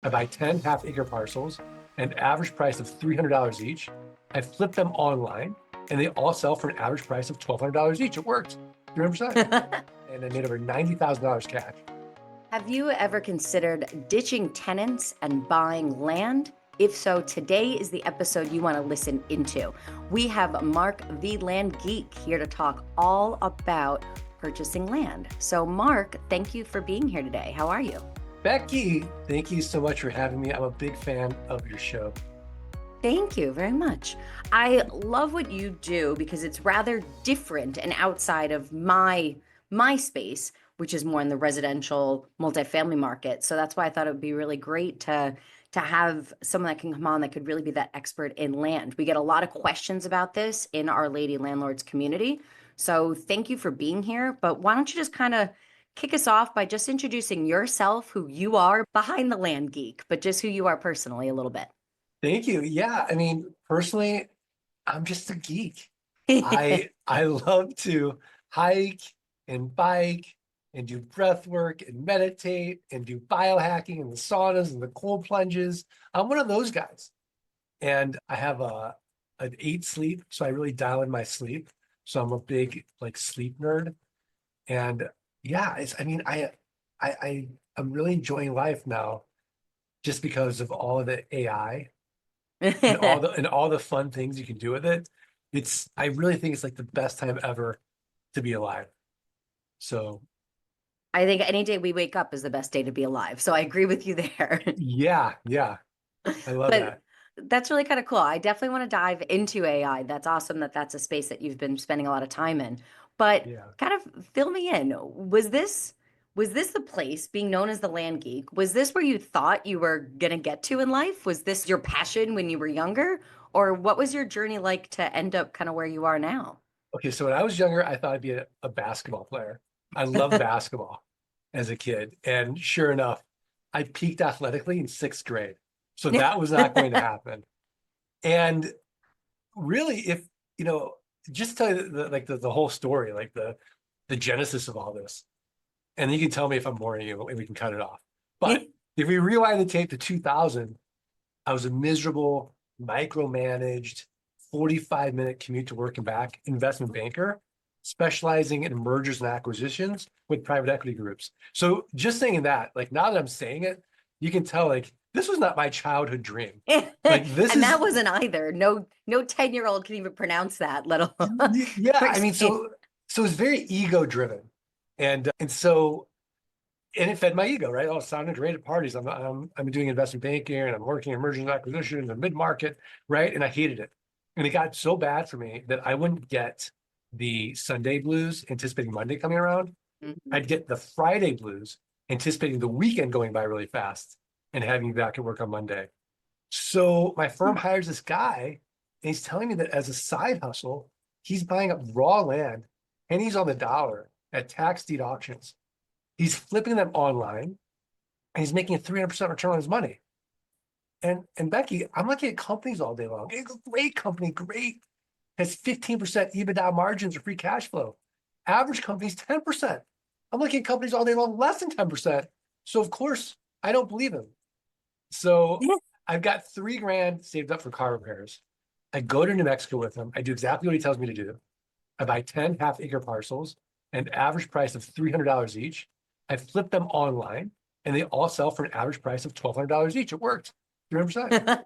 I buy 10 half-acre parcels, an average price of $300 each. I flip them online, and they all sell for an average price of $1,200 each. It worked, 300%. And I made over $90,000 cash. Have you ever considered ditching tenants and buying land? If so, today is the episode you want to listen into. We have Mark, the Land Geek, here to talk all about purchasing land. So Mark, thank you for being here today. How are you? Becky, thank you so much for having me. I'm a big fan of your show. Thank you very much. I love what you do because it's rather different and outside of my space, which is more in the residential multifamily market. So that's why I thought it would be really great to have someone that can come on that could really be that expert in land. We get a lot of questions about this in our Lady Landlords community. So thank you for being here. But why don't you just kind of kick us off by just introducing yourself, who you are behind the Land Geek, but just who you are personally a little bit. Thank you. Yeah, I mean, personally, I'm just a geek. I love to hike and bike and do breath work and meditate and do biohacking and the saunas and the cold plunges. I'm one of those guys. And I have an 8 sleep, so I really dial in my sleep. So I'm a big sleep nerd. And yeah, I'm really enjoying life now just because of all of the AI and all the fun things you can do with it. I really think it's like the best time ever to be alive. So I think any day we wake up is the best day to be alive. So I agree with you there. yeah, I love But that. that's really kind of cool. I definitely want to dive into AI. That's awesome that that's a space that you've been spending a lot of time in. But Yeah. kind of fill me in. Was this the place, being known as the Land Geek? Was this where you thought you were going to get to in life? Was this your passion when you were younger? Or what was your journey like to end up kind of where you are now? Okay, so when I was younger, I thought I'd be a basketball player. I loved basketball as a kid. And sure enough, I peaked athletically in 6th grade. So that was not going to happen. And really, if just to tell you the whole story, like the genesis of all this, and you can tell me if I'm boring you and we can cut it off. But if we rewind the tape to 2000, I was a miserable, micromanaged, 45-minute commute to work and back investment banker, specializing in mergers and acquisitions with private equity groups. So just saying that, now that I'm saying it, you can tell this was not my childhood dream. And that wasn't either. No 10-year-old can even pronounce that, let alone. Yeah, I mean, so it's very ego driven. And it fed my ego, right? Oh, it sounded great at parties. I'm doing investment banking and I'm working in mergers and acquisitions and mid-market, right? And I hated it. And it got so bad for me that I wouldn't get the Sunday blues anticipating Monday coming around. Mhm. I'd get the Friday blues anticipating the weekend going by really fast and having me back at work on Monday. So my firm hires this guy and he's telling me that as a side hustle, he's buying up raw land and he's on the dollar at tax deed auctions. He's flipping them online and he's making a 300% return on his money. And Becky, I'm looking at companies all day long. It's a great company, great. Has 15% EBITDA margins or free cash flow. Average company's 10%. I'm looking at companies all day long, less than 10%. So of course, I don't believe him. So I've got $3,000 saved up for car repairs. I go to New Mexico with him. I do exactly what he tells me to do. I buy 10 half-acre parcels, an average price of $300 each. I flip them online, and they all sell for an average price of $1,200 each. It worked, 300%.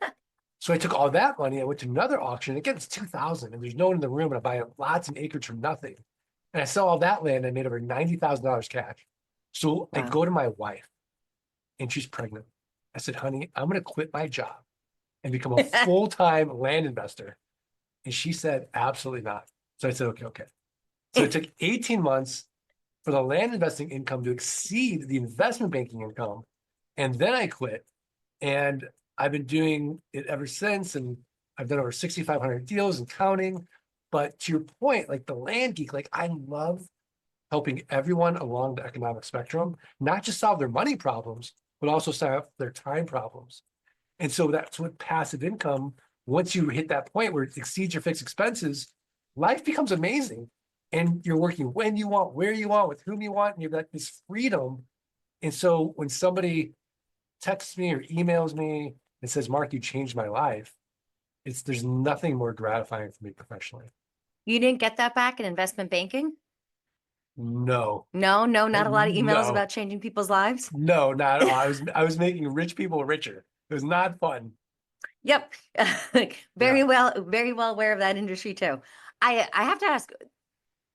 So I took all that money. I went to another auction. Again, it's 2000, and there's no one in the room, and I buy lots of acreage for nothing. And I sell all that land. I made over $90,000 cash. So I go to my wife, and she's pregnant. I said, honey, I'm going to quit my job and become a full-time land investor. And she said, absolutely not. So I said, okay. So it took 18 months for the land investing income to exceed the investment banking income. And then I quit. And I've been doing it ever since. And I've done over 6,500 deals and counting. But to your point, the Land Geek, I love helping everyone along the economic spectrum, not just solve their money problems, but also solve their time problems. And so that's what passive income, once you hit that point where it exceeds your fixed expenses, life becomes amazing. And you're working when you want, where you want, with whom you want, and you've got this freedom. And so when somebody texts me or emails me and says, Mark, you changed my life, there's nothing more gratifying for me professionally. You didn't get that back in investment banking? No, No, not a lot of emails no, about changing people's lives. no, not at all. I was making rich people richer. It was not fun. Yep. Yeah. Very well aware of that industry too. I have to ask,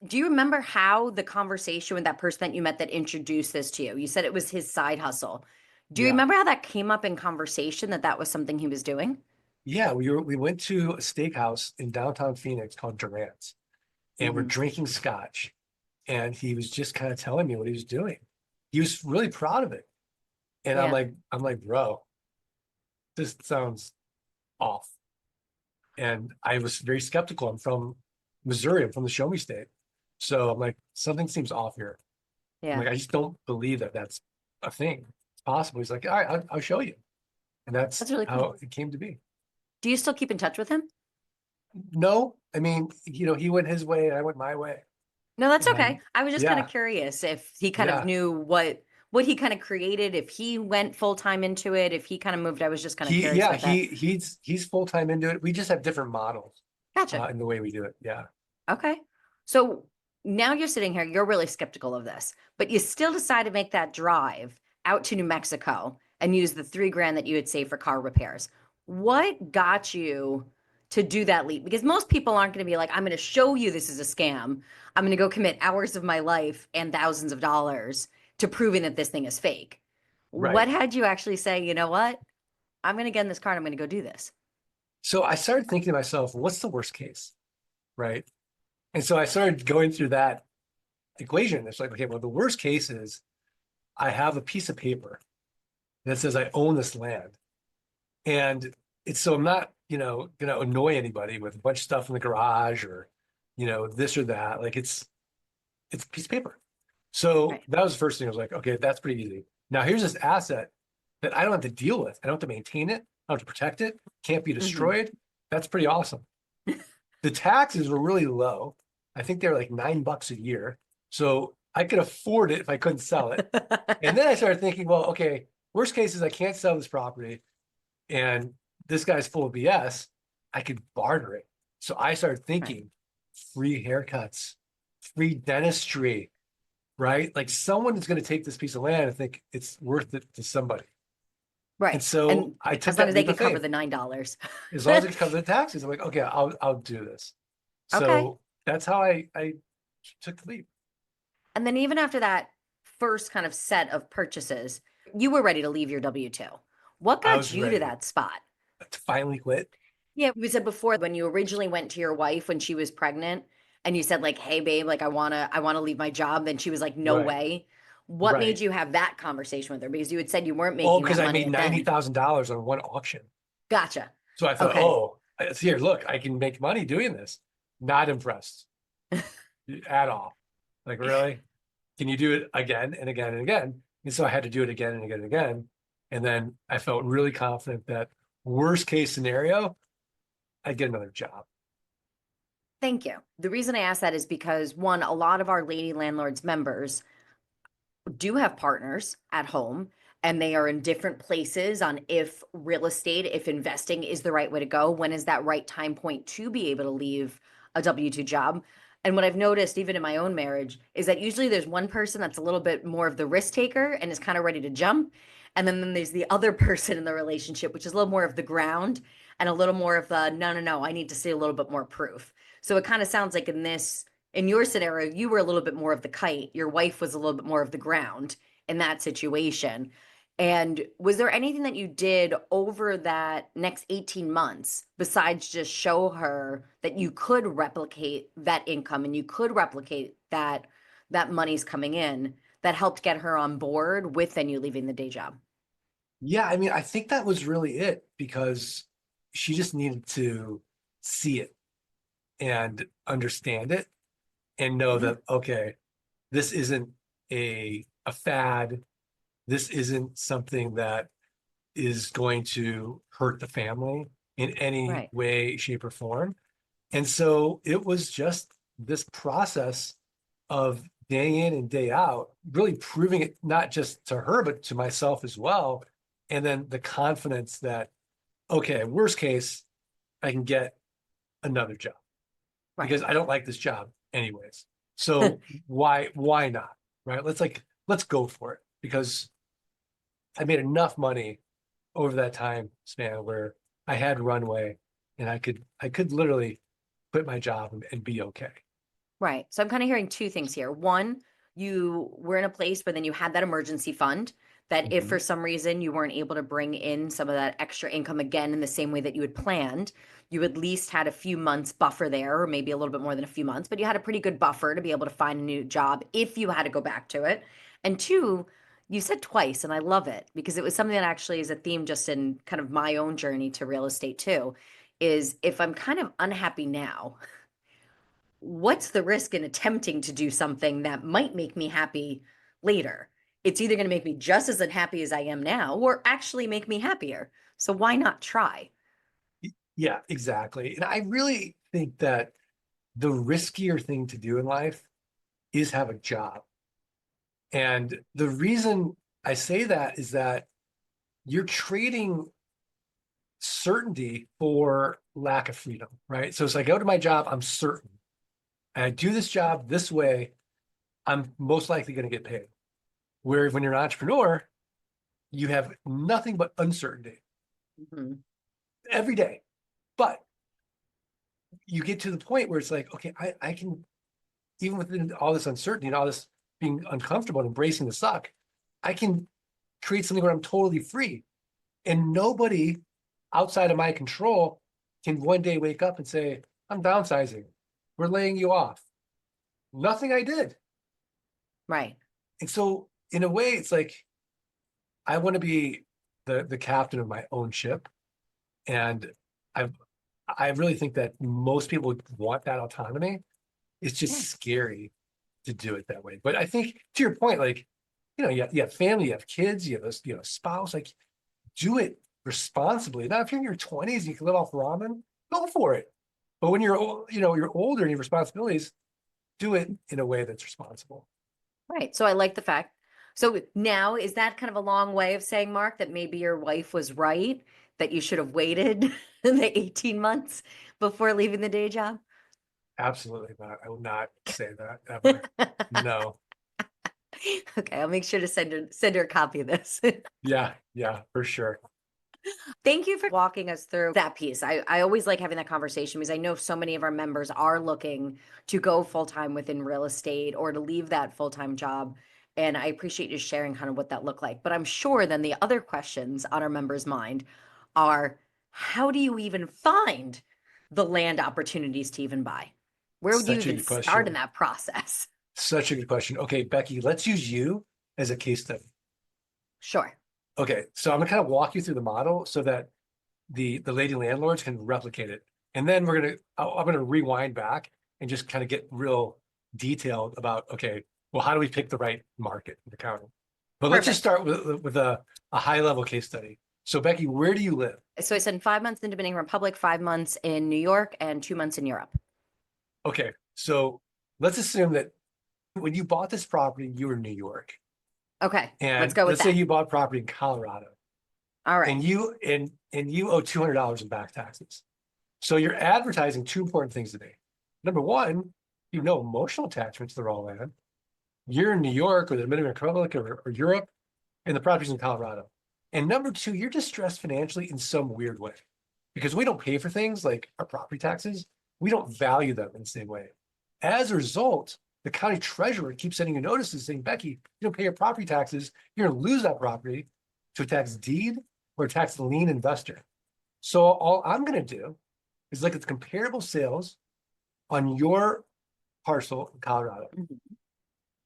do you remember how the conversation with that person that you met that introduced this to you? You said it was his side hustle. Do you Yeah. remember how that came up in conversation that that was something he was doing? Yeah. We went to a steakhouse in downtown Phoenix called Durant's, and we're Hmm. drinking scotch. And he was just kind of telling me what he was doing. He was really proud of it. And Yeah. I'm like, bro, this sounds off. And I was very skeptical. I'm from Missouri. I'm from the Show Me State. So I'm like, something seems off here. I'm Yeah. like, I just don't believe that that's a thing. It's possible. He's like, all right, I'll show you. And that's That's really cool. how it came to be. Do you still keep in touch with him? No, I mean, he went his way and I went my way. No, that's And okay. I was just kind of yeah, curious if he kind of yeah. knew what he kind of created, if he went full time into it, if he kind of moved. I was just kind of curious about that. He's full-time into it. We just have different models Gotcha. in the way we do it. Yeah. Okay. So now you're sitting here, you're really skeptical of this, but you still decide to make that drive out to New Mexico and use the 3 grand that you had saved for car repairs. What got you to do that leap? Because most people aren't going to be like, I'm going to show you this is a scam. I'm going to go commit hours of my life and thousands of dollars to proving that this thing is fake. Right. What had you actually say, you know what? I'm going to get in this car and I'm going to go do this. So I started thinking to myself, what's the worst case? Right. And so I started going through that equation. It's like, okay, well, the worst case is I have a piece of paper that says I own this land. And it's so I'm not, going to annoy anybody with a bunch of stuff in the garage or, this or that. Like it's a piece of paper. So Right. that was the first thing. I was like, okay, that's pretty easy. Now here's this asset that I don't have to deal with. I don't have to maintain it. I don't have to protect it. Can't be destroyed. That's pretty awesome. The taxes were really low. I think they were like $9 a year. So I could afford it if I couldn't sell it. And then I started thinking, well, okay, worst case is I can't sell this property and this guy's full of BS. I could barter it. So I started thinking free haircuts, free dentistry, right? Like someone is going to take this piece of land and think it's worth it to somebody. And Right. so And I took as long that as they leap can of cover faith. the $9. As long as it covers the taxes, I'm like, okay, I'll do this. Okay. So that's how I took the leap. And then even after that first kind of set of purchases, you were ready to leave your W-2. What I got was you to ready that spot? to finally quit. Yeah, we said before when you originally went to your wife when she was pregnant and you said like, "Hey babe, like I want to leave my job." Then she was like, "No Right, way." What made right. you have that conversation with her? Because you had said you weren't Oh, making because that I money made and then. $90,000 on one auction. Gotcha. So I thought, Okay. oh, here, look, I can make money doing this. Not impressed at all. Like, really? Can you do it again and again and again? And so I had to do it again and again and again. And then I felt really confident that worst case scenario, I'd get another job. Thank you. The reason I ask that is because one, a lot of our Lady Landlords members do have partners at home and they are in different places on if real estate, if investing is the right way to go, when is that right time point to be able to leave a W-2 job. And what I've noticed, even in my own marriage, is that usually there's one person that's a little bit more of the risk taker and is kind of ready to jump. And then there's the other person in the relationship, which is a little more of the ground and a little more of the no, I need to see a little bit more proof. So it kind of sounds like in your scenario, you were a little bit more of the kite. Your wife was a little bit more of the ground in that situation. And was there anything that you did over that next 18 months besides just show her that you could replicate that income and you could replicate that money's coming in that helped get her on board with then you leaving the day job? Yeah, I mean, I think that was really it because she just needed to see it and understand it and know Mhm. that, okay, this isn't a fad. This isn't something that is going to hurt the family in any Right. way, shape, or form. And so it was just this process of day in and day out, really proving it not just to her, but to myself as well, and then the confidence that, okay, worst case, I can get another job Right. because I don't like this job anyways. So why not? Right? Let's go for it because I made enough money over that time span where I had runway and I could literally quit my job and be okay. Right. So I'm kind of hearing two things here. One, you were in a place where then you had that emergency fund that if for Mhm. some reason you weren't able to bring in some of that extra income again in the same way that you had planned, you at least had a few months buffer there, or maybe a little bit more than a few months, but you had a pretty good buffer to be able to find a new job if you had to go back to it. And two, you said twice, and I love it because it was something that actually is a theme just in kind of my own journey to real estate too, is if I'm kind of unhappy now, what's the risk in attempting to do something that might make me happy later? It's either going to make me just as unhappy as I am now or actually make me happier. So why not try? Yeah, exactly. And I really think that the riskier thing to do in life is have a job. And the reason I say that is that you're trading certainty for lack of freedom, right? So it's like I go to my job, I'm certain. And I do this job this way, I'm most likely going to get paid. Where when you're an entrepreneur, you have nothing but uncertainty Mhm. every day. But you get to the point where it's like, okay, I can, even within all this uncertainty and all this being uncomfortable and embracing the suck, I can create something where I'm totally free. And nobody outside of my control can one day wake up and say, I'm downsizing. We're laying you off. Nothing I did. Right. And so in a way, it's like I want to be the captain of my own ship. And I I really think that most people want that autonomy. It's Yeah. just scary to do it that way. But I think to your point, like, you have family, you have kids, you have a spouse, like do it responsibly. Now, if you're in your 20s, you can live off ramen, go for it. But when you're older and you have responsibilities, do it in a way that's responsible. Right. So I like the fact. So now is that kind of a long way of saying, Mark, that maybe your wife was right, that you should have waited the 18 months before leaving the day job? Absolutely not. I will not say that ever. No. Okay, I'll make sure to send her a copy of this. Yeah, yeah, for sure. Thank you for walking us through that piece. I always like having that conversation because I know so many of our members are looking to go full time within real estate or to leave that full time job. And I appreciate you sharing kind of what that looked like. But I'm sure then the other questions on our members' mind are how do you even find the land opportunities to even buy? Where would you Such a even good start in question. that process? Such a good question. Okay, Becky, let's use you as a case study. Sure. Okay, so I'm gonna kind of walk you through the model so that the lady landlords can replicate it. And then I'm gonna rewind back and just kind of get real detailed about, okay, well, how do we pick the right market in the county? But let's just Perfect. start with a high level case study. So Becky, where do you live? So I spent 5 months in Dominican Republic, 5 months in New York, and 2 months in Europe. Okay, so let's assume that when you bought this property, you were in New York. Okay, let's And go with let's say that. you bought property in Colorado All right. and you owe $200 in back taxes. So you're advertising two important things today. Number one, you have no emotional attachment to the raw land. You're in New York or the Dominican Republic or Europe, and the property's in Colorado. And number two, you're distressed financially in some weird way because we don't pay for things like our property taxes. We don't value them in the same way. As a result, the county treasurer keeps sending you notices saying, Becky, you don't pay your property taxes, you're going to lose that property to a tax deed or a tax lien investor. So all I'm going to do is look at the comparable sales on your parcel in Colorado. Mhm.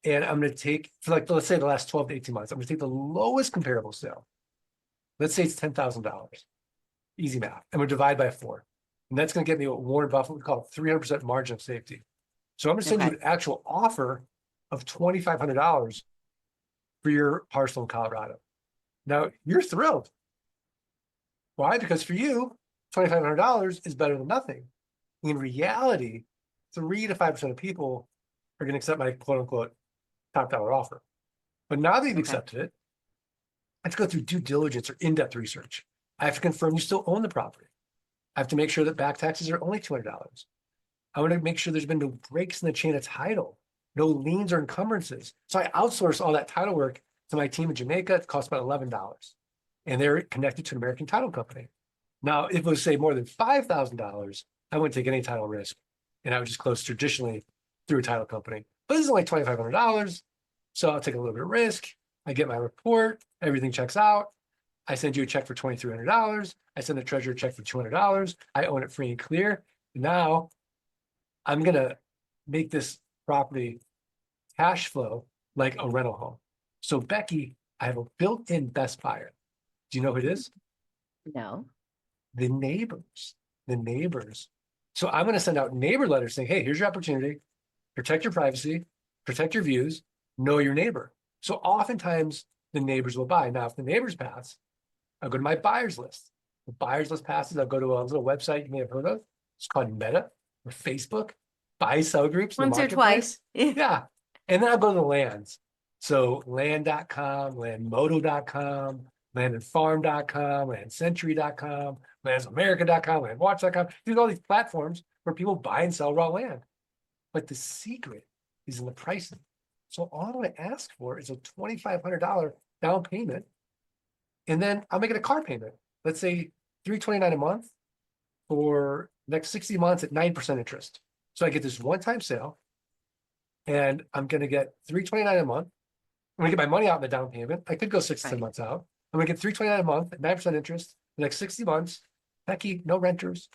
And I'm going to take, for like, let's say the last 12 to 18 months, I'm going to take the lowest comparable sale. Let's say it's $10,000. Easy math. I'm going to divide by 4. And that's going to get me what Warren Buffett would call 300% margin of safety. So I'm going to send you Okay. an actual offer of $2,500 for your parcel in Colorado. Now, you're thrilled. Why? Because for you, $2,500 is better than nothing. In reality, 3 to 5% of people are going to accept my quote unquote top dollar offer. But now that you've Okay. accepted it, I have to go through due diligence or in-depth research. I have to confirm you still own the property. I have to make sure that back taxes are only $200. I want to make sure there's been no breaks in the chain of title, no liens or encumbrances. So I outsource all that title work to my team in Jamaica. It costs about $11. And they're connected to an American title company. Now, if it was, say, more than $5,000, I wouldn't take any title risk. And I would just close traditionally through a title company. But this is only $2,500. So I'll take a little bit of risk. I get my report. Everything checks out. I send you a check for $2,300. I send the treasurer a check for $200. I own it free and clear. Now, I'm going to make this property cash flow like a rental home. So, Becky, I have a built-in best buyer. Do you know who it is? No. The neighbors. The neighbors. So I'm going to send out neighbor letters saying, hey, here's your opportunity. Protect your privacy. Protect your views. Know your neighbor. So oftentimes the neighbors will buy. Now, if the neighbors pass, I'll go to my buyers list. The buyers list passes, I'll go to a little website you may have heard of. It's called Meta or Facebook. Buy sell groups. Once or twice. Yeah. And then I'll go to the lands. So land.com, landmodo.com, landandfarm.com, landcentury.com, landsamerica.com, landwatch.com. These are all these platforms where people buy and sell raw land. But the secret is in the pricing. So all I'm going to ask for is a $2,500 down payment. And then I'll make it a car payment. Let's say $329 a month for next 60 months at 9% interest. So I get this one-time sale and I'm going to get $329 a month. I'm going to get my money out in the down payment. I could go 6 to 10 months out. I'm going to get $329 a month at 9% interest the next 60 months. Becky, no renters,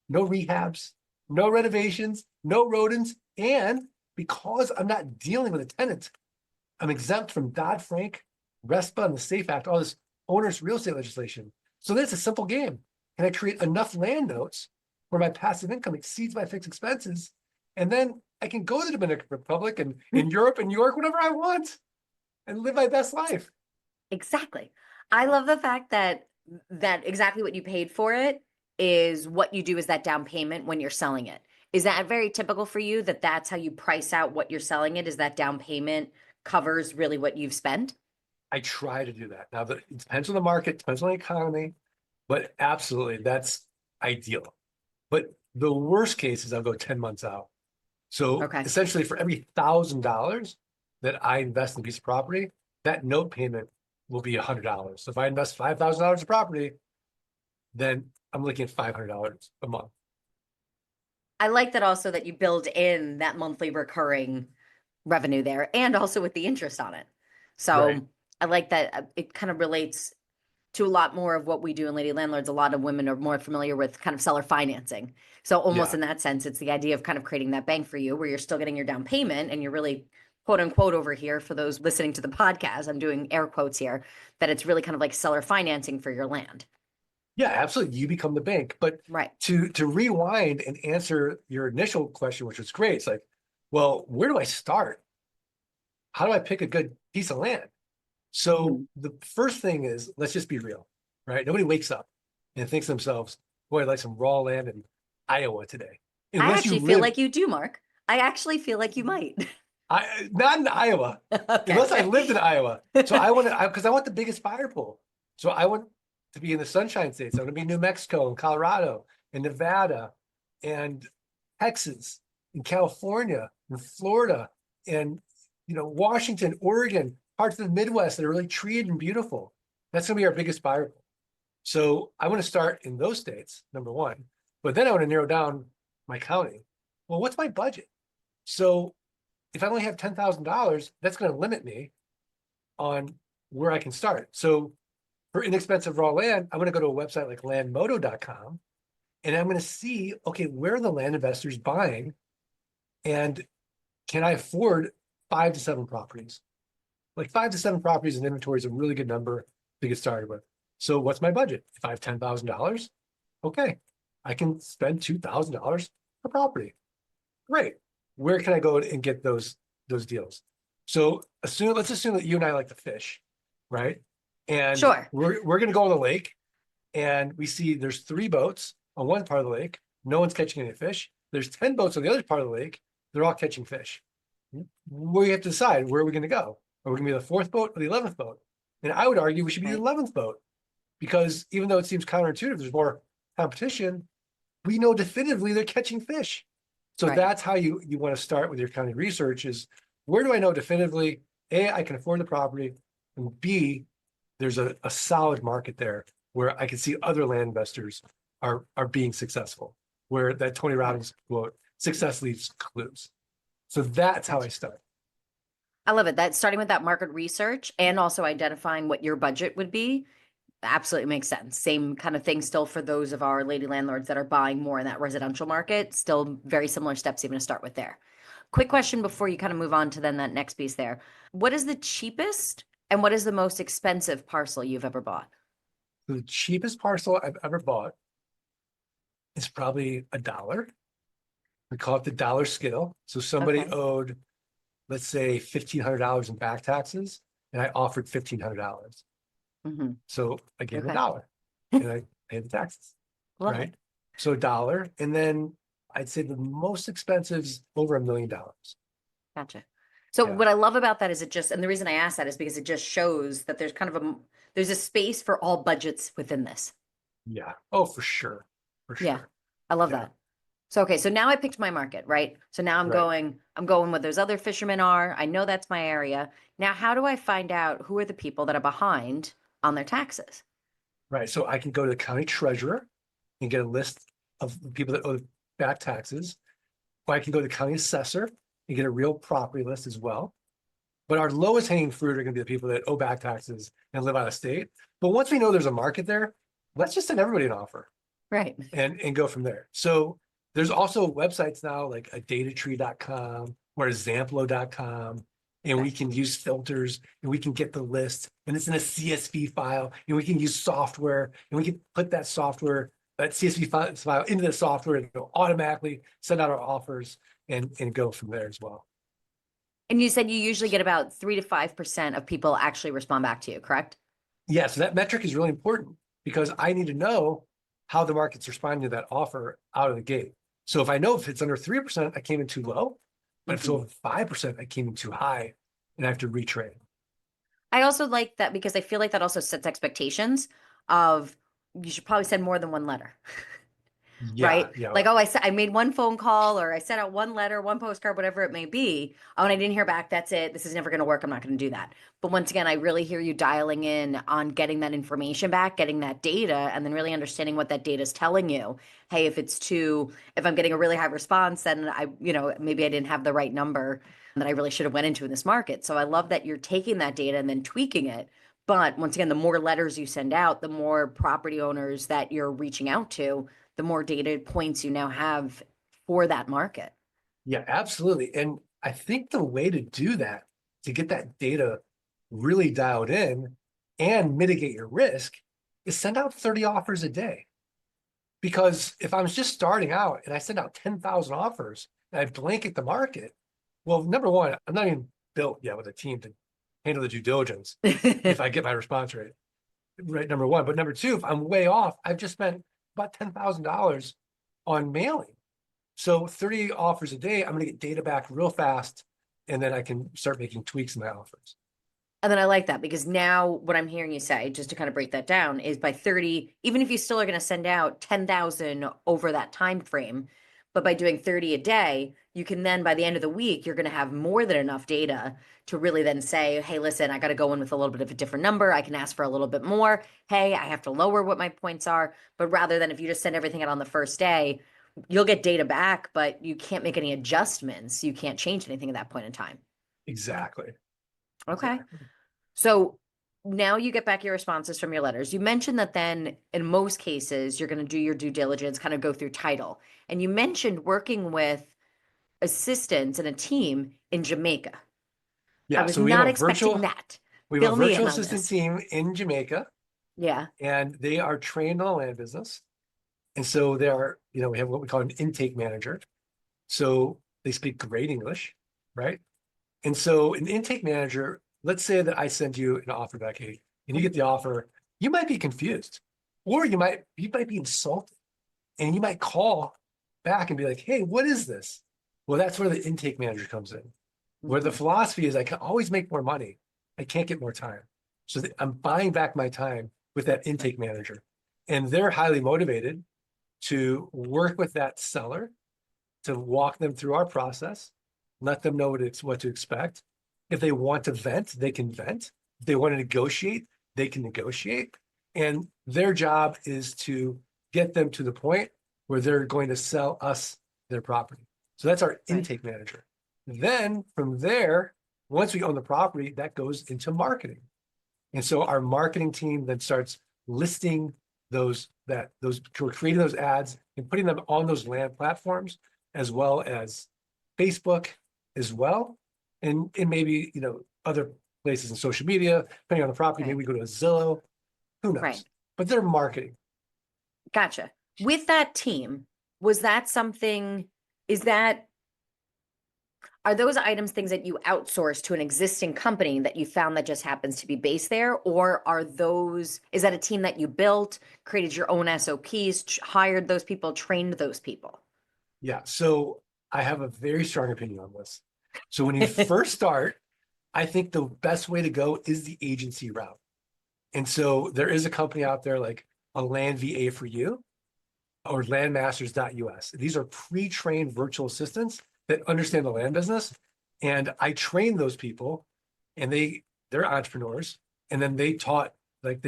no rehabs, no renovations, no rodents. And because I'm not dealing with a tenant, I'm exempt from Dodd-Frank, RESPA, and the SAFE Act, all this owner's real estate legislation. So then it's a simple game. Can I create enough land notes where my passive income exceeds my fixed expenses? And then I can go to the Dominican Republic and in Europe and New York, whenever I want, and live my best life. Exactly. I love the fact that exactly what you paid for it is what you do as that down payment when you're selling it. Is that very typical for you, that that's how you price out what you're selling it, is that down payment covers really what you've spent? I try to do that. Now, it depends on the market, depends on the economy, but absolutely, that's ideal. But the worst case is I'll go 10 months out. So essentially for every $1,000 that I invest in a piece of property, that note payment will be $100. So if I invest $5,000 in property, then I'm looking at $500 a month. I like that also that you build in that monthly recurring revenue there and also with the interest on it. So I like that it kind of relates to a lot more of what we do in Lady Landlords. A lot of women are more familiar with kind of seller financing. So almost in that sense, it's the idea of kind of creating that bank for you where you're still getting your down payment and you're really quote unquote over here for those listening to the podcast, I'm doing air quotes here, that it's really kind of like seller financing for your land. Yeah, absolutely. You become the bank. But to rewind and answer your initial question, which was great, it's like, well, where do I start? How do I pick a good piece of land? So the first thing is, let's just be real, right? Nobody wakes up and thinks to themselves, boy, I'd like some raw land in Iowa today. Unless I actually feel like you do, Mark. I actually feel like you might. Not in Iowa, unless I lived in Iowa. So I want to, because I want the biggest buyer pool. So I want to be in the Sunshine States. I want to be in New Mexico and Colorado and Nevada and Texas and California and Florida and, Washington, Oregon, parts of the Midwest that are really treated and beautiful. That's going to be our biggest buyer pool. So I want to start in those states, number one, but then I want to narrow down my county. Well, what's my budget? So if I only have $10,000, that's going to limit me on where I can start. So for inexpensive raw land, I'm going to go to a website like landmodo.com and I'm going to see, okay, where are the land investors buying and can I afford 5 to 7 properties? Like 5 to 7 properties in inventory is a really good number to get started with. So what's my budget? If I have $10,000, okay, I can spend $2,000 per property. Great. Where can I go and get those deals? So let's assume that you and I like to fish, right? And we're going to go on the lake and we see there's 3 boats on one part of the lake. No one's catching any fish. There's 10 boats on the other part of the lake. They're all catching fish. We have to decide, where are we going to go? Are we going to be the 4th boat or the 11th boat? And I would argue we should be the Right. 11th boat because even though it seems counterintuitive, there's more competition. We know definitively they're catching fish. So Right. that's how you want to start with your county research is where do I know definitively, A, I can afford the property, and B, there's a solid market there where I can see other land investors are being successful, where that Tony Robbins quote, success leaves clues. So that's how I Gotcha. start. I love it. That starting with that market research and also identifying what your budget would be absolutely makes sense. Same kind of thing still for those of our lady landlords that are buying more in that residential market. Still very similar steps even to start with there. Quick question before you kind of move on to then that next piece there. What is the cheapest and what is the most expensive parcel you've ever bought? The cheapest parcel I've ever bought is probably $1. We call it the dollar scale. So somebody Okay. owed, let's say, $1,500 in back taxes, and I offered $1,500. Hmm. So I gave him a Okay. dollar and I paid the taxes, Love right? it. So $1. And then I'd say the most expensive is over $1 million. Gotcha. So Yeah. what I love about that is it just, and the reason I ask that is because it just shows that there's kind of there's a space for all budgets within this. Yeah. Oh, for sure. For Yeah. sure. I love Yeah. that. So okay, so now I picked my market, right? So now Right. I'm going where those other fishermen are. I know that's my area. Now, how do I find out who are the people that are behind on their taxes? Right. So I can go to the county treasurer and get a list of the people that owe back taxes. Or I can go to the county assessor and get a real property list as well. But our lowest hanging fruit are going to be the people that owe back taxes and live out of state. But once we know there's a market there, let's just send everybody an offer Right. and go from there. So there's also websites now like a datatree.com or a zamplo.com, and we Okay. can use filters and we can get the list and it's in a CSV file and we can use software and we can put that software, that CSV file into the software and it'll automatically send out our offers and go from there as well. And you said you usually get about 3 to 5% of people actually respond back to you, correct? Yeah, so that metric is really important because I need to know how the market's responding to that offer out of the gate. So if I know if it's under 3%, I came in too low, but if it's Mhm. over 5%, I came in too high and I have to retrade. I also like that because I feel like that also sets expectations of you should probably send more than one letter. Yeah, Right? yeah, Like, oh, I made one phone call or I sent out one letter, one postcard, whatever it may be. Oh, and I didn't hear back. That's it. This is never going to work. I'm not going to do that. But once again, I really hear you dialing in on getting that information back, getting that data, and then really understanding what that data is telling you. Hey, if I'm getting a really high response, then maybe I didn't have the right number that I really should have went into in this market. So I love that you're taking that data and then tweaking it. But once again, the more letters you send out, the more property owners that you're reaching out to, the more data points you now have for that market. yeah, absolutely. And I think the way to do that, to get that data really dialed in and mitigate your risk, is send out 30 offers a day. Because if I was just starting out and I send out 10,000 offers and I blanket the market, well, number one, I'm not even built yet with a team to handle the due diligence if I get my response rate, right? Number one. But number two, if I'm way off, I've just spent about $10,000 on mailing. So 30 offers a day, I'm going to get data back real fast. And then I can start making tweaks in my offers. And then I like that because now what I'm hearing you say, just to kind of break that down, is by 30, even if you still are going to send out 10,000 over that time frame, but by doing 30 a day, you can then by the end of the week, you're going to have more than enough data to really then say, hey, listen, I got to go in with a little bit of a different number. I can ask for a little bit more. Hey, I have to lower what my points are. But rather than if you just send everything out on the first day, you'll get data back, but you can't make any adjustments. You can't change anything at that point in time. Exactly. Okay. Exactly. So now you get back your responses from your letters. You mentioned that then in most cases, you're going to do your due diligence, kind of go through title. And you mentioned working with assistants and a team in Jamaica. I Yeah. was So we have not a expecting virtual, that. we have a Fill me virtual in on assistant this. team in Jamaica, Yeah. and they are trained on the land business. And so they are, we have what we call an intake manager. So they speak great English, right? And so an intake manager, let's say that I send you an offer back, hey, and you get the offer, you might be confused, or you might be insulted, and you might call back and be like, hey, what is this? Well, that's where the intake manager comes in, where the Mhm. philosophy is I can always make more money. I can't get more time. So I'm buying back my time with that intake manager. And they're highly motivated to work with that seller, to walk them through our process, let them know what to expect. If they want to vent, they can vent. If they want to negotiate, they can negotiate. And their job is to get them to the point where they're going to sell us their property. So that's our intake manager. Then from there, once we own the property, that goes into marketing. And so our marketing team then starts listing creating those ads and putting them on those land platforms, as well as Facebook as well. And maybe, other places in social media, depending on the property, maybe we go to a Zillow, who knows? Right. But they're marketing. Gotcha. With that team, was that something, are those items things that you outsource to an existing company that you found that just happens to be based there? Or is that a team that you built, created your own SOPs, hired those people, trained those people? Yeah. So I have a very strong opinion on this. So when you first start, I think the best way to go is the agency route. And so there is a company out there like a Land VA for You or landmasters.us. These are pre-trained virtual assistants that understand the land business. And I train those people, and they're entrepreneurs. And then they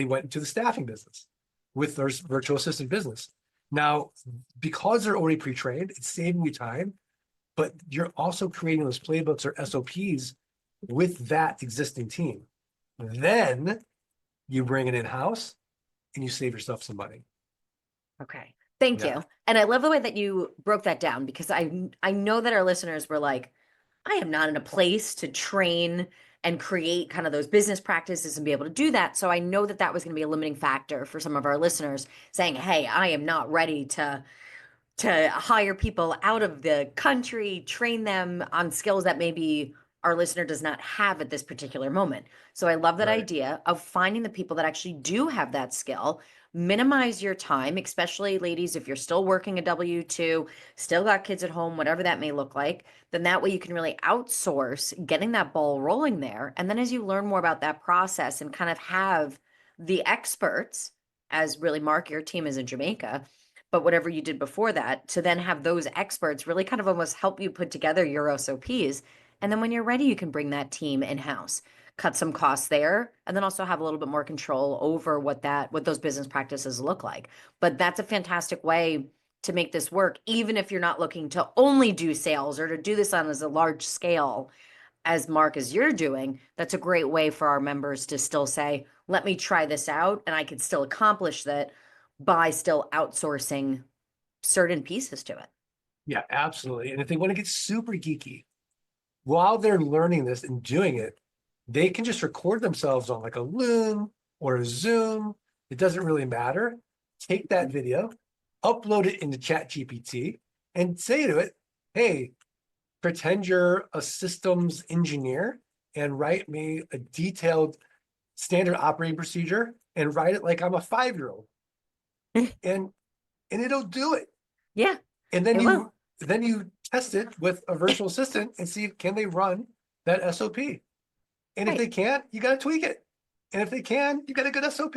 went into the staffing business with their virtual assistant business. Now, because they're already pre-trained, it's saving you time, but you're also creating those playbooks or SOPs with that existing team. Then you bring it in-house and you save yourself some money. Okay. Thank you. And I love the way that you broke that down, because I know that our listeners were like, I am not in a place to train and create kind of those business practices and be able to do that. So I know that was going to be a limiting factor for some of our listeners, saying, hey, I am not ready to hire people out of the country, train them on skills that maybe our listener does not have at this particular moment. So I love that idea of finding the people that actually do have that skill. Minimize your time, especially ladies, if you're still working a W-2, still got kids at home, whatever that may look like, then that way you can really outsource getting that ball rolling there. And then as you learn more about that process and kind of have the experts, as really Mark, your team is in Jamaica, but whatever you did before that, to then have those experts really kind of almost help you put together your SOPs. And then when you're ready, you can bring that team in-house, cut some costs there, and then also have a little bit more control over what those business practices look like. But that's a fantastic way to make this work, even if you're not looking to only do sales or to do this on as a large scale, as Mark, as you're doing. That's a great way for our members to still say, let me try this out, and I can still accomplish that by still outsourcing certain pieces to it. Yeah, absolutely. And if they want to get super geeky, while they're learning this and doing it, they can just record themselves on like a Loom or a Zoom. It doesn't really matter. Take that video, upload it into ChatGPT, and say to it, hey, pretend you're a systems engineer and write me a detailed standard operating procedure and write it like I'm a 5-year-old. and it'll do it. Yeah. And then you test it with a virtual assistant and see, can they run that SOP? And if they can't, you got to tweak it. And if they can, you got a good SOP.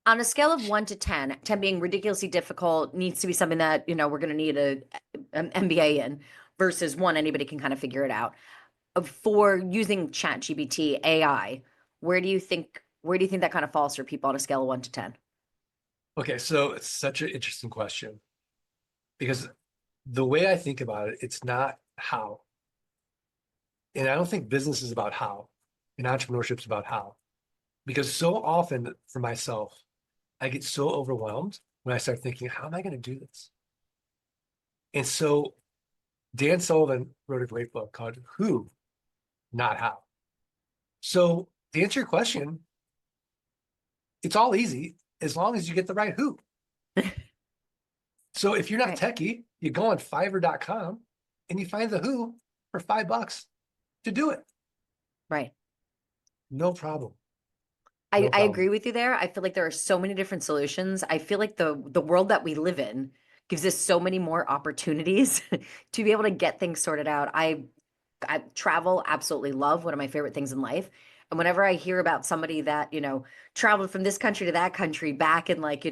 On a scale of 1 to 10, 10 being ridiculously difficult, needs to be something that, we're going to need an MBA in, versus 1, anybody can kind of figure it out. For using ChatGPT, AI, where do you think that kind of falls for people on a scale of 1 to 10? Okay, so it's such an interesting question, because the way I think about it, it's not how. And I don't think business is about how, and entrepreneurship is about how. Because so often for myself, I get so overwhelmed when I start thinking, how am I going to do this? And so Dan Sullivan wrote a great book called Who, Not How. So to answer your question, it's all easy as long as you get the right who. So if you're not techie, you go on Fiverr.com and you find the who for $5 to do it. Right. No problem. I agree with you there. I feel like there are so many different solutions. I feel like the world that we live in gives us so many more opportunities to be able to get things sorted out. I travel, absolutely love, one of my favorite things in life. And whenever I hear about somebody that, traveled from this country to that country back in like,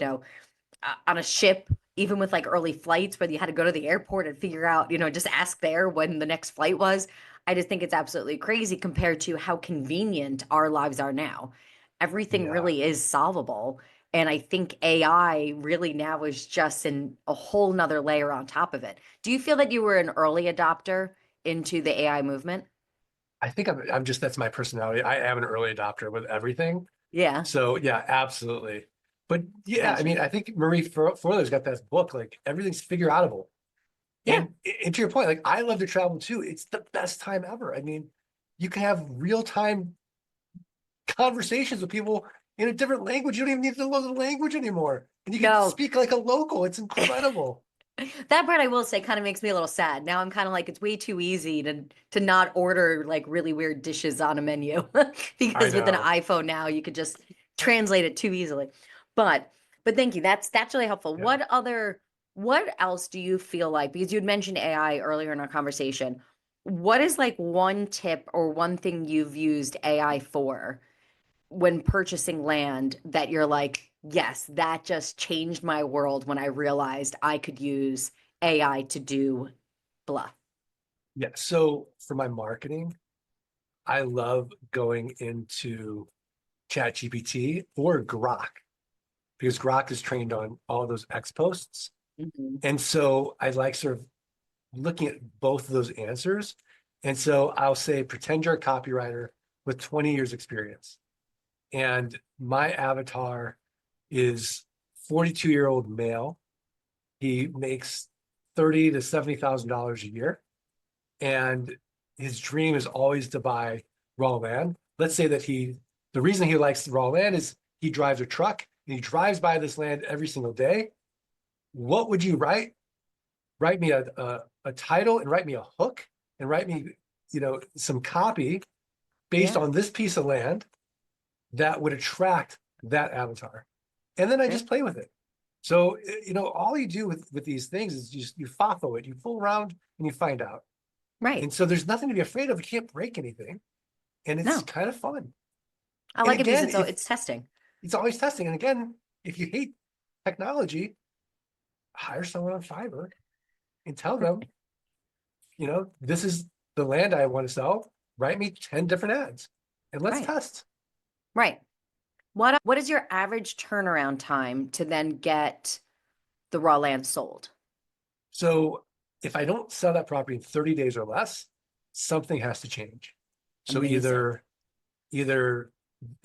on a ship, even with like early flights where you had to go to the airport and figure out, just ask there when the next flight was. I just think it's absolutely crazy compared to how convenient our lives are now. Everything Yeah. really is solvable. And I think AI really now is just in a whole nother layer on top of it. Do you feel that you were an early adopter into the AI movement? I think I'm just, that's my personality. I am an early adopter with everything. Yeah, So yeah, absolutely. But yeah, I gotcha. mean, I think Marie Forleo's got that book, like everything's figure outable. Yeah. And to your point, like I love to travel too. It's the best time ever. I mean, you can have real time conversations with people in a different language. You don't even need to know the language anymore. And you can No, speak like a local. It's incredible. that part I will say kind of makes me a little sad. Now I'm kind of like it's way too easy to not order like really weird dishes on a menu I because with an know. iPhone now you could just translate it too easily. But but thank you. That's really helpful. Yeah. What else do you feel like because you had mentioned AI earlier in our conversation. What is like one tip or one thing you've used AI for when purchasing land that you're like, yes, that just changed my world when I realized I could use AI to do blah. Yeah. So for my marketing, I love going into ChatGPT or Grok because Grok is trained on all those X posts. Mhm. And so I like sort of looking at both of those answers. And so I'll say, pretend you're a copywriter with 20 years experience. And my avatar is 42-year-old male. He makes 30 to $70,000 a year. And his dream is always to buy raw land. Let's say that the reason he likes raw land is he drives a truck and he drives by this land every single day. What would you write? Write me a title and write me a hook and write me, some copy based Yeah. on this piece of land that would attract that avatar. And then I Yeah. just play with it. So, all you do with these things is you follow it, you fool around and you find out. Right. And so there's nothing to be afraid of. You can't break anything. And it's No, kind of fun. I And like it because again, it's if it's testing. it's always testing, and again, if you hate technology, hire someone on Fiverr and tell them, this is the land I want to sell. Write me 10 different ads and let's Right. test. Right. What is your average turnaround time to then get the raw land sold? So if I don't sell that property in 30 days or less, something has to change. So Amazing. either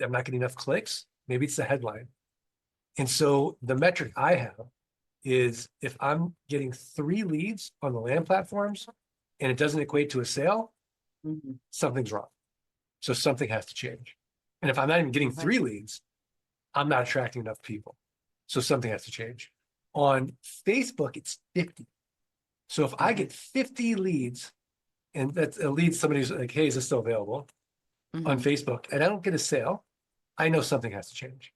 I'm not getting enough clicks, maybe it's the headline. And so the metric I have is if I'm getting 3 leads on the land platforms and it doesn't equate to a sale, Mhm. something's wrong. So something has to change. And if I'm not even getting Right. 3 leads, I'm not attracting enough people. So something has to change. On Facebook, it's 50. So if I Okay. get 50 leads, and that's a lead, somebody who's like, hey, is this still available on Hmm. Facebook, and I don't get a sale, I know something has to change.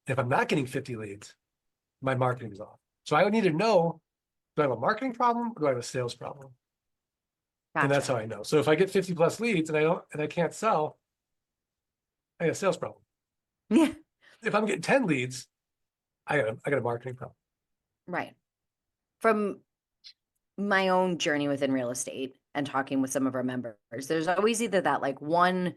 If I'm not getting 50 leads, my marketing is off. So I would need to know, do I have a marketing problem or do I have a sales problem? And that's Gotcha. how I know. So if I get 50 plus leads and I can't sell, I got a sales problem. Yeah. If I'm getting 10 leads, I got a marketing problem. Right. From my own journey within real estate and talking with some of our members, there's always either that like one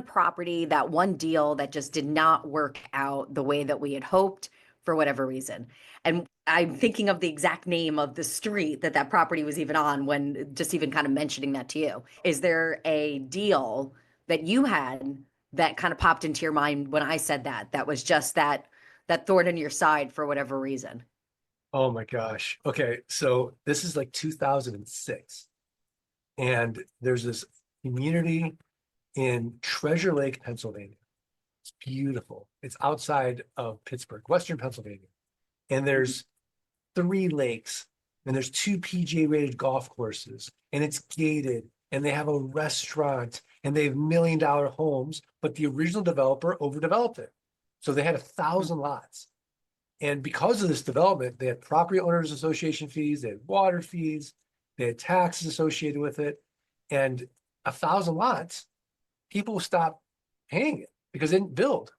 property, that one deal that just did not work out the way that we had hoped for whatever reason. And I'm thinking of the exact name of the street that that property was even on when just even kind of mentioning that to you. Is there a deal that you had that kind of popped into your mind when I said that that was just that thorn in your side for whatever reason? Oh my gosh. Okay. So this is like 2006. And there's this community in Treasure Lake, Pennsylvania. It's beautiful. It's outside of Pittsburgh, Western Pennsylvania. And Mhm. there's 3 lakes, and there's 2 PGA rated golf courses, and it's gated, and they have a restaurant, and they have $1 million homes, but the original developer overdeveloped it. So they had 1,000 lots. And because of this development, they had property owners association fees, they had water fees, they had taxes associated with it. And 1,000 lots, people stop paying it because they didn't build.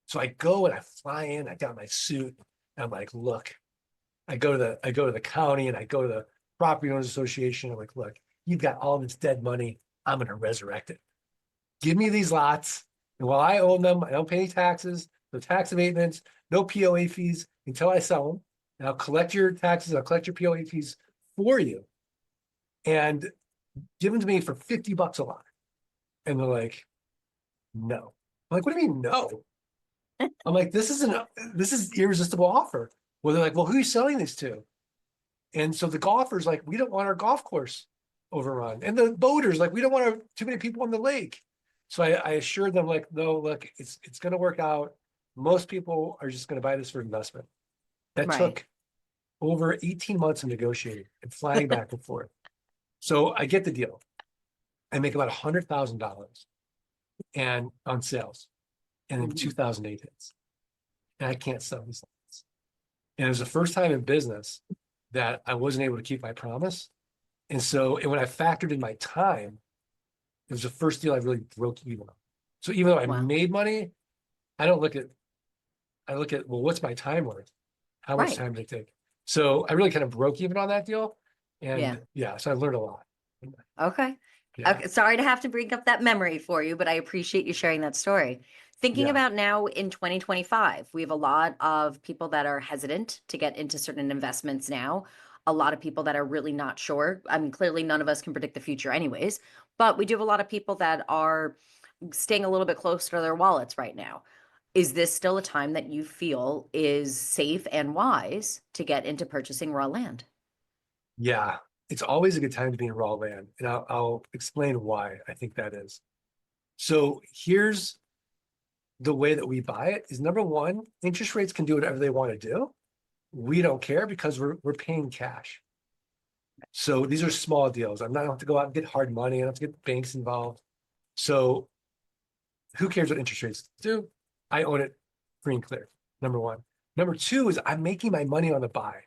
So I go and I fly in, I got my suit, and I'm like, look, I go to the county and I go to the property owners association. I'm like, look, you've got all this dead money. I'm gonna resurrect it. Give me these lots. And while I own them, I don't pay any taxes, no tax abatements, no POA fees until I sell them. And I'll collect your taxes, I'll collect your POA fees for you. And give them to me for $50 a lot. And they're like, no. I'm like, what do you mean no? I'm like, this is irresistible offer. Well, they're like, well, who are you selling this to? And so the golfers like, we don't want our golf course overrun. And the boaters like, we don't want too many people on the lake. So I assured them like, no, look, it's going to work out. Most people are just going to buy this for investment. That Right. took over 18 months of negotiating and flying back and forth. So I get the deal. I make about $100,000 and on sales, and then 2008 hits, and I can't sell these lots. And it was the first time in business that I wasn't able to keep my promise. And when I factored in my time, it was the first deal I really broke even on. So even though I Wow. made money, I look at, well, what's my time worth? How much Right. time did it take? So I really kind of broke even on that deal. And Yeah. so I learned a lot. Okay. Yeah. Okay. Sorry to have to bring up that memory for you, but I appreciate you sharing that story. Thinking Yeah. about now in 2025, we have a lot of people that are hesitant to get into certain investments now. A lot of people that are really not sure. I mean, clearly none of us can predict the future anyways, but we do have a lot of people that are staying a little bit closer to their wallets right now. Is this still a time that you feel is safe and wise to get into purchasing raw land? Yeah. It's always a good time to be in raw land. And I'll explain why I think that is. So here's the way that we buy it is number one, interest rates can do whatever they want to do. We don't care because we're paying cash. So these are small deals. I'm not going to have to go out and get hard money. I don't have to get banks involved. So who cares what interest rates do? I own it free and clear. Number one. Number two is I'm making my money on the buy.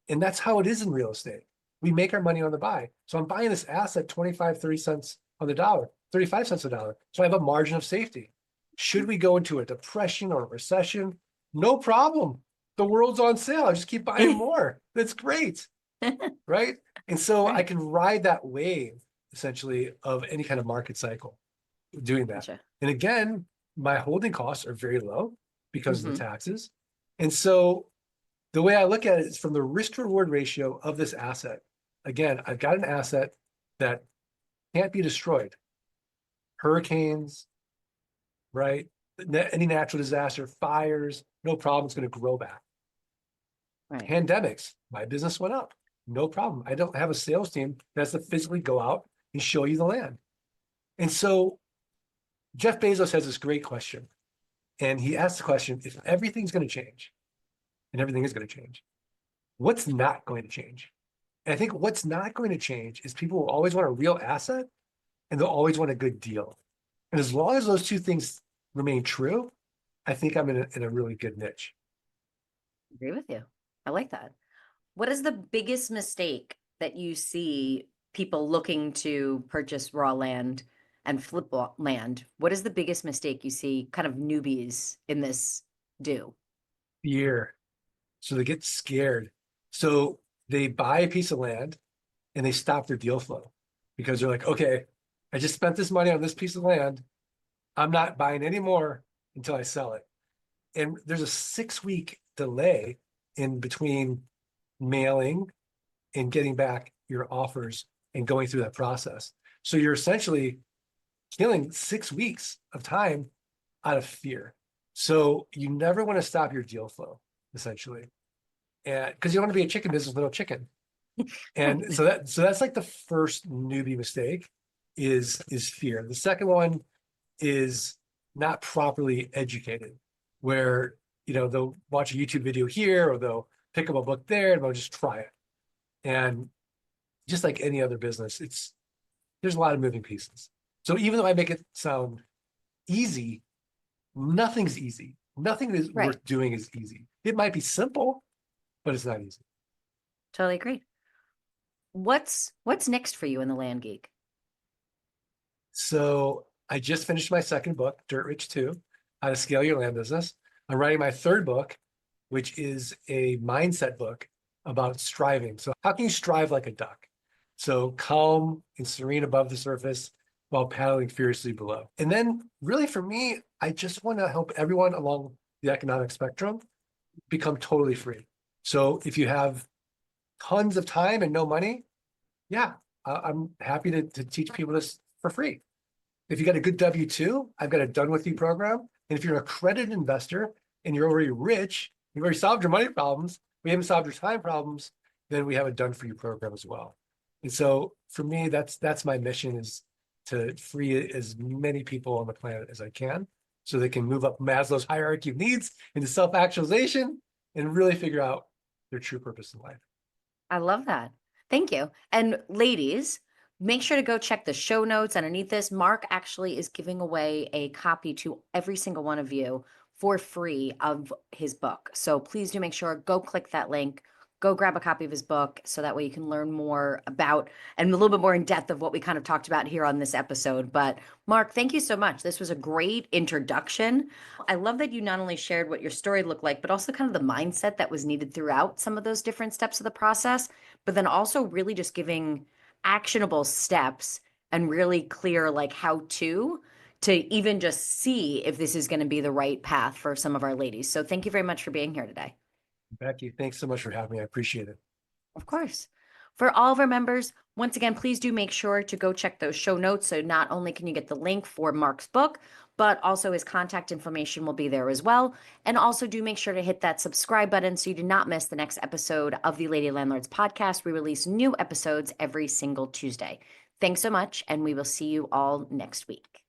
And that's how it is in real estate. We make our money on the buy. So I'm buying this asset 25, 30 cents on the dollar, 35 cents a dollar. So I have a margin of safety. Should we go into a depression or a recession? No problem. The world's on sale. I just keep buying more. That's great. Right. And so I Right. can ride that wave essentially of any kind of market cycle doing that. Gotcha. And again, my holding costs are very low because of the Mhm. taxes. And so the way I look at it is from the risk to reward ratio of this asset. Again, I've got an asset that can't be destroyed. Hurricanes, right? Any natural disaster, fires, no problem. It's going to grow back. Right. Pandemics, my business went up. No problem. I don't have a sales team that has to physically go out and show you the land. And so Jeff Bezos has this great question. And he asked the question, if everything's going to change, and everything is going to change, what's not going to change? And I think what's not going to change is people will always want a real asset and they'll always want a good deal. And as long as those two things remain true, I think I'm in a really good niche. Agree with you. I like that. What is the biggest mistake that you see people looking to purchase raw land and flip land? What is the biggest mistake you see kind of newbies in this do? Fear. So they get scared. So they buy a piece of land and they stop their deal flow because they're like, okay, I just spent this money on this piece of land. I'm not buying any more until I sell it. And there's a 6-week delay in between mailing and getting back your offers and going through that process. So you're essentially killing 6 weeks of time out of fear. So you never want to stop your deal flow, essentially. And because you don't want to be a chicken business with no chicken. And so that's like the first newbie mistake is fear. The second one is not properly educated, where they'll watch a YouTube video here or they'll pick up a book there and they'll just try it. And just like any other business, there's a lot of moving pieces. So even though I make it sound easy, nothing's easy. Nothing is Right. worth doing is easy. It might be simple, but it's not easy. Totally agree. What's next for you in the Land Geek? So I just finished my second book, Dirt Rich 2, How to Scale Your Land Business. I'm writing my third book, which is a mindset book about striving. So how can you strive like a duck? So calm and serene above the surface while paddling fiercely below. And then really for me, I just want to help everyone along the economic spectrum become totally free. So if you have tons of time and no money, yeah, I'm happy to teach people this for free. If you got a good W-2, I've got a done with you program. And if you're an accredited investor and you're already rich, you've already solved your money problems, we haven't solved your time problems, then we have a done for you program as well. And so for me, that's my mission, is to free as many people on the planet as I can so they can move up Maslow's hierarchy of needs into self-actualization and really figure out their true purpose in life. I love that. Thank you. And ladies, make sure to go check the show notes underneath this. Mark actually is giving away a copy to every single one of you for free of his book. So please do make sure, go click that link, go grab a copy of his book so that way you can learn more about and a little bit more in depth of what we kind of talked about here on this episode. But Mark, thank you so much. This was a great introduction. I love that you not only shared what your story looked like, but also kind of the mindset that was needed throughout some of those different steps of the process, but then also really just giving actionable steps and really clear like how to even just see if this is going to be the right path for some of our ladies. So thank you very much for being here today. Becky, thanks so much for having me. I appreciate it. Of course. For all of our members, once again, please do make sure to go check those show notes. So not only can you get the link for Mark's book, but also his contact information will be there as well. And also do make sure to hit that subscribe button so you do not miss the next episode of the Lady Landlords Podcast. We release new episodes every single Tuesday. Thanks so much, and we will see you all next week.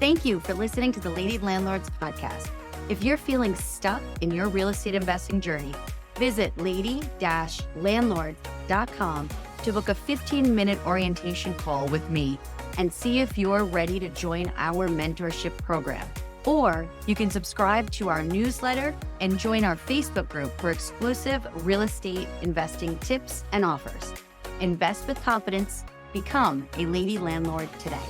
Thank you for listening to the Lady Landlords Podcast. If you're feeling stuck in your real estate investing journey, visit lady-landlord.com to book a 15-minute orientation call with me and see if you're ready to join our mentorship program. Or you can subscribe to our newsletter and join our Facebook group for exclusive real estate investing tips and offers. Invest with confidence. Become a Lady Landlord today.